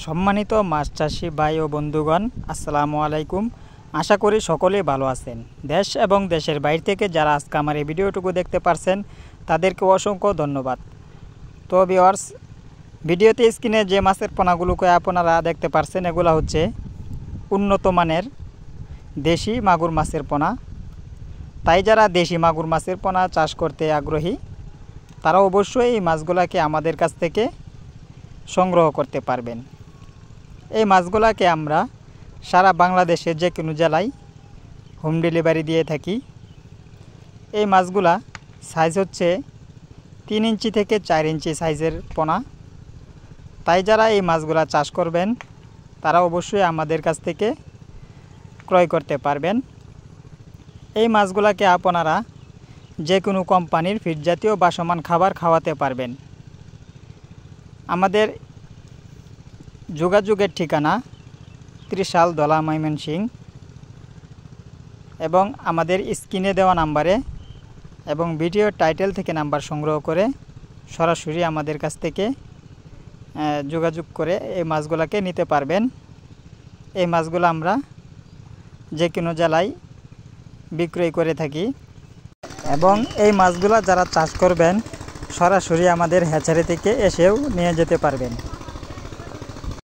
সম্মানিত মাছ চাষি ভাই ও বন্ধুগণ, আসসালামু আলাইকুম। আশা করি সকলেই ভালো আছেন। দেশ এবং দেশের বাইরে থেকে যারা আজকে আমার এই ভিডিওটুকু দেখতে পারছেন তাদেরকে অসংখ্য ধন্যবাদ। তো ভিউয়ার্স, ভিডিওতে স্ক্রিনে যে মাছের পোনাগুলোকে আপনারা দেখতে পারছেন এগুলো হচ্ছে উন্নত মানের দেশি মাগুর মাছের পোনা। তাই যারা দেশি মাগুর মাছের পোনা চাষ করতে আগ্রহী তারা অবশ্যই এই মাছগুলোকে আমাদের কাছ থেকে সংগ্রহ করতে পারবেন। এই মাছগুলোকে আমরা সারা বাংলাদেশের যে কোনো জেলায় হোম ডেলিভারি দিয়ে থাকি। এই মাছগুলা সাইজ হচ্ছে 3 ইঞ্চি থেকে 4 ইঞ্চি সাইজের পোনা। তাই যারা এই মাছগুলা চাষ করবেন তারা অবশ্যই আমাদের কাছ থেকে ক্রয় করতে পারবেন। এই মাছগুলাকে আপনারা যে কোনো কোম্পানির ফিড জাতীয় বাসমান খাবার খাওয়াতে পারবেন। আমাদের যোগাযোগের ঠিকানা ত্রিশাল দলা ময়মনসিংহ এবং আমাদের স্ক্রিনে দেওয়া নাম্বারে এবং ভিডিও টাইটেল থেকে নাম্বার সংগ্রহ করে সরাসরি আমাদের কাছ থেকে যোগাযোগ করে এই মাছগুলোকে নিতে পারবেন। এই মাছগুলো আমরা যে কোনো জেলায় বিক্রয় করে থাকি এবং এই মাছগুলো যারা চাষ করবেন সরাসরি আমাদের হ্যাচারি থেকে এসেও নিয়ে যেতে পারবেন।